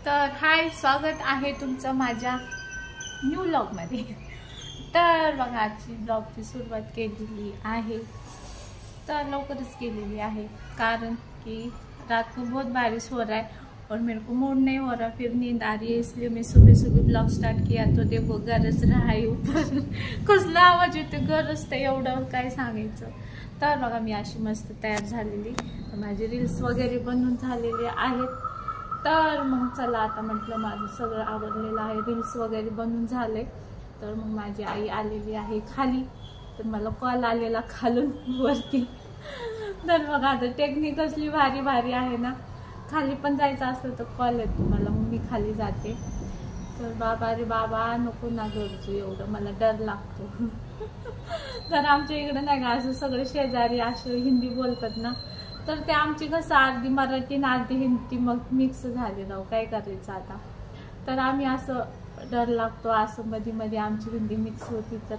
तर हाय, स्वागत आहे तुमचं माझ्या न्यू व्लॉगमध्ये। तर बघा, आजची ब्लॉगची सुरुवात केलेली आहे, तर लवकरच केलेली आहे कारण कि रात को बहुत बारिश हो रहा है और मेरे को मूड नहीं हो रहा, फिर नींद आ रही है, इसलिए मैं सुबह सुबह ब्लॉग स्टार्ट किया। तो देखो गरज रहा है ऊपर कसला आवाज येते, गरज ते एवढं काय सांगायचं। तर बघा, मी अशी मस्त तयार झालेली, माझे रील्स वगैरे बनवून झालेले आहेत। तर मग चला, आता म्हटलं माझं सगळं आवडलेलं आहे, रील्स वगैरे बनवून झाले। तर मग माझी आई आलेली आहे खाली, तर मला कॉल आलेला खालून वरती। तर बघा, आता टेक्निक कसली भारी भारी आहे ना, खाली पण जायचं असलं तर कॉल येतो मला, मग मी खाली जाते। तर बाबा रे बाबा, नको ना गरजू एवढं, मला डर लागतो। तर आमच्या इकडे नाही का असं सगळे शेजारी असं हिंदी बोलतात ना, तर ते आमची कसं अर्धी मराठी आणि अर्धी हिंदी मग मिक्स झाले राव, काय करायचं आता। तर आम्ही असं डर लागतो, असं मध्ये मध्ये आमची हिंदी मिक्स होती। तर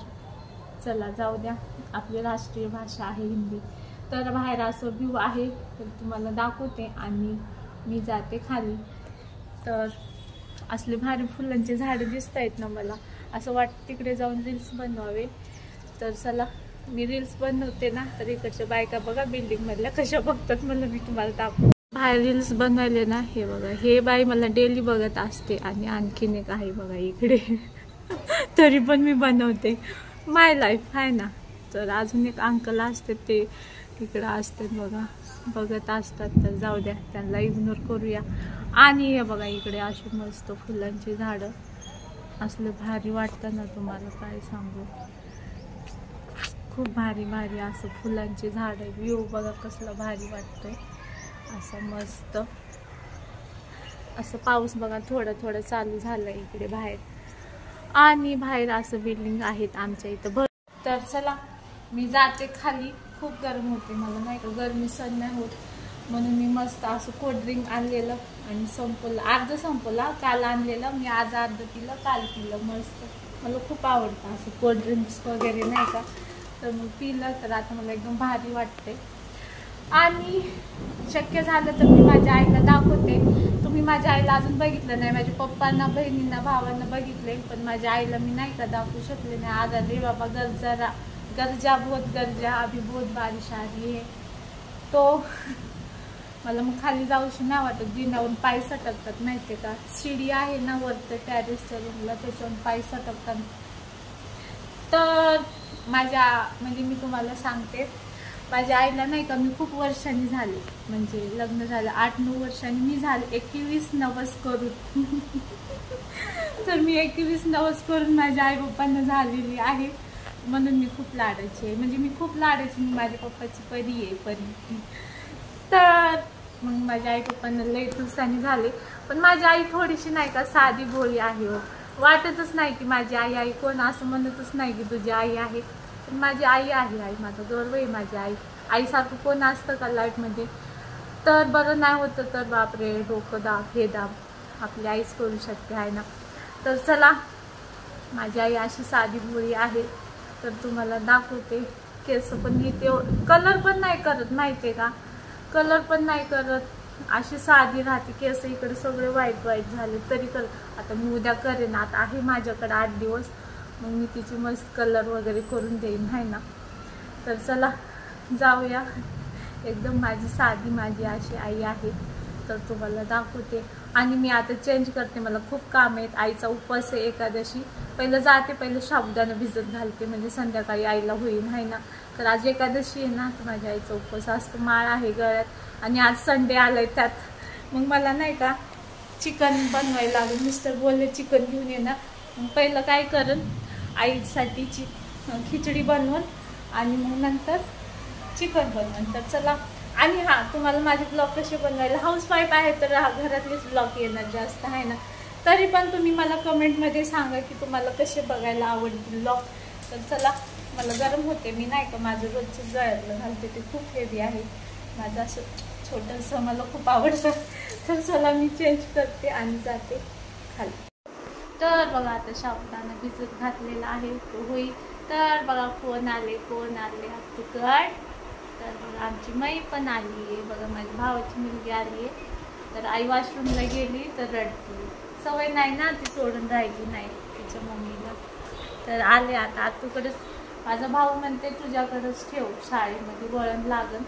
चला जाऊ द्या, आपली राष्ट्रीय भाषा आहे हिंदी। तर बाहेर असं व्ह्यू आहे, तर तुम्हाला दाखवते आणि मी जाते खाली। तर असले भारी फुलांचे झाडं दिसत आहेत ना, मला असं वाटतं तिकडे जाऊन रील्स बनवावे। तर चला, मी रील्स बनवते ना, तर इकडच्या बायका बघा बिल्डिंग मधल्या कशा बघतात मला, मी तुम्हाला दाखवते। बाहेर रील्स बनवायले ना, हे बघा, हे बाई मला डेली बघत असते आणि आणखीन एक आहे बघा इकडे तरी पण मी बनवते, माय लाईफ आहे ना। तर अजून एक अंकल असते, ते इकडं असतात बघा, बघत असतात। तर जाऊ द्या, त्यांना इग्नोर करूया। आणि हे बघा, इकडे अशी मस्त फुलांची झाडं, असलं भारी वाटतं ना, तुम्हाला काय सांगू, खूप भारी भारी असं फुलांची झाडं, व्ह्यू बघा कसला भारी वाटतंय, असं मस्त। असं पाऊस बघा थोडं थोडं चालू झालंय इकडे बाहेर, आणि बाहेर असं बिल्डिंग आहेत आमच्या इथं। तर चला, मी जाते खाली, खूप गरम होते मला, नाही का गरमी सहन नाही होत, म्हणून मी मस्त असं कोल्ड्रिंक आणलेलं आणि संपवलं, अर्ध संपवला, काल आणलेलं मी, आज अर्ध पिलं, काल पिलं मस्त। मला खूप आवडतं असं कोल्ड्रिंक्स वगैरे, नाही का, तर मग पिलं, तर आता मला एकदम भारी वाटते। आणि शक्य झालं तर मी माझ्या आईला दाखवते। तुम्ही माझ्या आईला अजून बघितलं नाही, माझ्या पप्पांना, बहिणींना, भावांना बघितले, पण माझ्या आईला मी नाही का दाखवू शकले नाही। आज रे बाबा, गरजा बहुत गरजा, अभी बहुत बारिश आ रही है। तो मला मग खाली जाऊशी नाही वाटत, जिन्यावरून पाय सटकतात माहितीये का, शिडी आहे ना वरती टेरेसच्या रूमला, त्याच्यावरून पाय सटकतात। तर माझ्या म्हणजे मी तुम्हाला सांगते, माझ्या आईला नाही का, मी खूप वर्षांनी झाले, म्हणजे लग्न झालं 8-9 वर्षांनी, मी झाले 21 नवस करून तर मी 21 नवस करून माझ्या आई पप्पांना झालेली आहे, म्हणून मी खूप लाडाची आहे, म्हणजे मी खूप लाडाची, मी माझ्या पप्पाची परी आहे, परी। तर मग माझ्या आई पप्पांना लई दिवसांनी झाले, पण माझी आई थोडीशी नाही का साधी भोळी आहे हो, वाटतच नाही की माझी आई आहे, कोण असं म्हणतच नाही की तुझी आई आहे, पण माझी आई आहे, आई माझा गर्व आहे, माझी आई। आईसारखं कोण असतं का लाईफमध्ये, तर बरं नाही होतं तर बापरे, डोकं दाब हे दाब, आपली आईच करू शकते आहे ना। तर चला, माझी आई अशी साधी भोळी आहे, तर तुम्हाला दाखवते। केस पण मी ते कलर पण नाही करत माहितीये का, कलर पण नाही करत, अशी साधी राहते, केस इकडे सगळे वाईट वाईट झाले तरी कर। आता मी उद्या करेन, आता आहे माझ्याकडे 8 दिवस, मग मी तिची मस्त कलर वगैरे करून देईन आहे ना। तर चला जाऊया, एकदम माझी साधी माझी अशी आई आहे, तर तुम्हाला दाखवते। आणि मी आता चेंज करते, मला खूप काम आहेत, आईचा उपवास आहे एकादशी, पहिलं जाते, पहिलं साबुदाणा भिजत घालते, म्हणजे संध्याकाळी आईला होईल आहे ना। तर आज एकादशी आहे ना, तर माझ्या आईचा उपवास असतो, माळ आहे गळ्यात, आणि आज संडे आलाय त्यात, मग मला नाही का चिकन बनवायला लागेल, मिस्टर बोलले चिकन घेऊन ये ना। मग पहिलं काय करेन, आईसाठी खिचडी बनवून आणि मग नंतर चिकन बनवून। तर चला, आणि हां, तुम्हाला माझे ब्लॉग कसे बनवायला, हाऊसवाईफ आहे तर घरातलेच ब्लॉग येणार जास्त आहे ना, तरी पण तुम्ही मला कमेंटमध्ये सांगा की तुम्हाला कसे बघायला आवडतील ब्लॉग। तर चला, मला गरम होते, मी नाही का माझं रोजचं जळायला घालते, ते खूप हेवी आहे माझं, असं छोटंसं मला खूप आवडतं। तर चला, मी चेंज करते आणि जाते खाली। तर बघा, आता साबुदाणा भिजत घातलेला आहे, तो होईल। तर बघा, कोण आले तिकड, तर बघा आमची माई पण आली आहे, बघा माझ्या भावाची मुलगी आली आहे, तर आई वॉशरूमला गेली तर रडली. सवय नाही ना, ती सोडून राहिली नाही तिच्या मम्मीला. तर आले आता आतूकडेच. माझा भाऊ म्हणते तुझ्याकडेच ठेव, शाळेमध्ये वळण लागन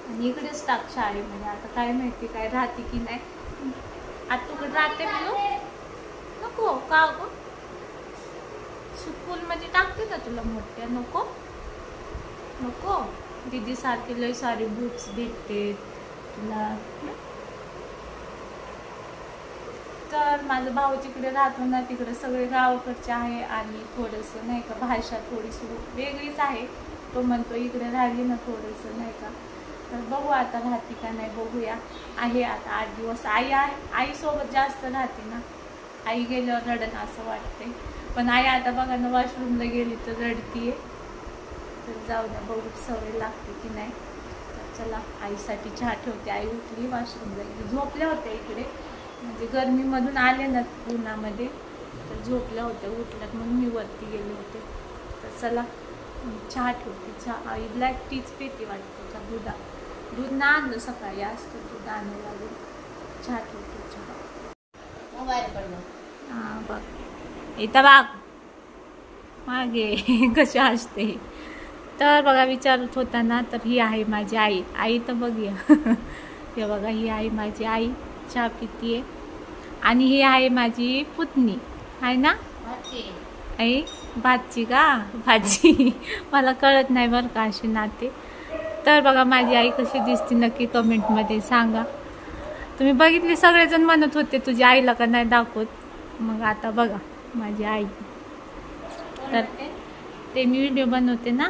आणि इकडेच टाक शाळेमध्ये. आता काय माहिती काय राहते की नाही. आतूकडे राहते म्हणून नको का गो, स्कूल मध्ये टाकते का तुला मोठ्या? नको नको, दीदी सारखे लय सारे बुक्स भेटते तुला. तर माझा भाऊ जिकडे राहतो ना तिकडे सगळे गावाकडचे आहे आणि थोडंसं नाही का भाषा थोडीशी वेगळीच आहे. तो म्हणतो इकडे राहिली ना थोडंसं नाही का. तर बघू आता राहते का नाही, बघूया. आहे आता 8 दिवस आई आहे. आईसोबत जास्त राहते ना, आई गेल्यावर रडन असं वाटते. पण आई आता बघा ना वॉशरूमला गेली तर रडतीये. तर जाऊ द्या, बघू सवय लागते की नाही. तर चला आईसाठी चहा ठेवते. आई उठली वॉशरूमला गेली, झोपल्या होत्या इकडे म्हणजे गरमीमधून आले ना उन्हामध्ये तर झोपल्या होत्या. उठल्यात म्हणून मी वरती गेले होते. तर चला चहा ठेवते. चहा आई ब्लॅक टीच पिते वाटतं का, दूध ना आणलं सकाळी, असतं दूध आणायला लागेल. चहा ठेवते. चहा हां बघ इथं बघ मागे कशी असते. तर बघा विचारत होता ना, तर ही आहे माझी आई. आई तर बघूया हे बघा, ही आहे माझी आई चहा पितीये. आणि ही आहे माझी पुतणी आहे ना आई, भाची का भाजी मला कळत नाही बरं का असे नाते. तर बघा माझी आई कशी दिसते नक्की कमेंटमध्ये सांगा. तुम्ही बघितली, सगळेजण म्हणत होते तुझ्या आईला का नाही दाखवत. मग आता बघा माझी आई. तर ते मी व्हिडिओ बनवते ना,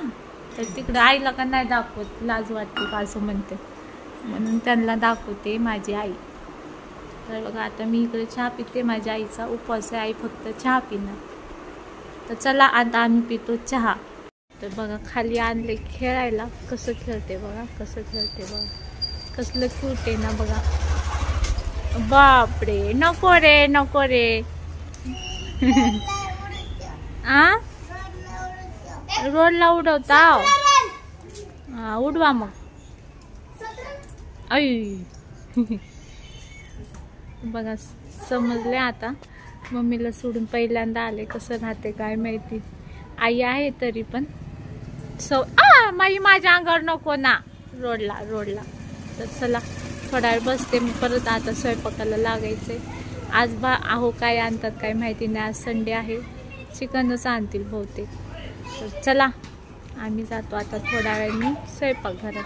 तर तिकडं आईला का नाही दाखवत, लाज वाटते का असं म्हणते, म्हणून त्यांना दाखवते माझी आई. तर बघा आता मी इकडे चहा पिते. माझ्या आईचा उपवास आहे, आई फक्त चहा पिणार. तर चला आता आम्ही पितो चहा. तर बघा खाली आणले खेळायला, कसं खेळते बघा, कसं खेळते बघा, कसलं क्यूट आहे ना बघा. बापरे नको रे नको रे आ रोडला उडवता हा उडवा मग. आई बघा समजले आता. मम्मीला सोडून पहिल्यांदा आले, कसं राहते काय माहिती. आई आहे तरी पण माझ्या अंगावर नको ना, रोडला रोडला. तर चला थोडा वेळ बसते मी, परत आता स्वयंपाकाला लागायचंय. आज आहो काय आणतात काय माहिती नाही, आज संडे आहे, चिकनच आणतील बहुतेक. तर चला आम्ही जातो आता थोड्या वेळाने स्वयंपाकघरात.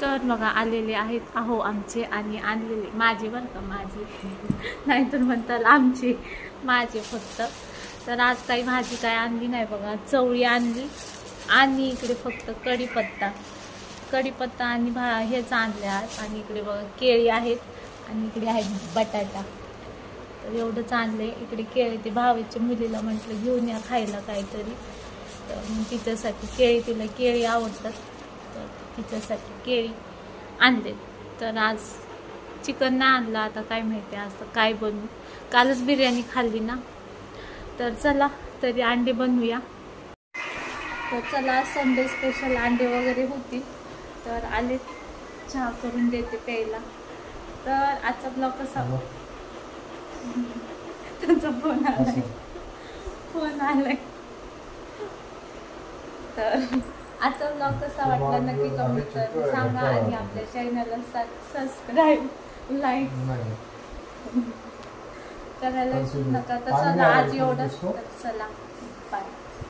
तर बघा आलेले आहेत आहो आमचे, आणि आणलेले माझे बरं का, माझे नाहीतर म्हणताल आमचे, माझे फक्त. तर आज काही भाजी काय आणली नाही बघा, चवळी आणली आणि इकडे फक्त कढीपत्ता आणि हेच आणले आज. आणि इकडे बघा केळी आहेत आणि इकडे आहेत बटाटा. तर एवढंच आणले. इकडे केळी ते भावाच्या मुलीला म्हटलं घेऊन या खायला काहीतरी, तर मग तिच्यासाठी केळी, तिला केळी आवडतात तर तिच्यासाठी केळी आणले. तर आज चिकन नाही आणलं, आता काय माहिती आज तर काय बनवू, कालच बिर्याणी खाल्ली ना. तर चला तरी अंडे बनवूया. तर चला संडे स्पेशल अंडे वगैरे होतील. तर आले, चहा करून देते प्यायला. तर आजचा ब्लॉग कसा, त्यांचा फोन आलाय. तर आजचा ब्लॉग कसा वाटला नक्की कमेंट करून सांगा. आणि आपल्या चॅनलला सबस्क्राईब लाईक करायला विसरू नका. तर चला आज एवढंच. चला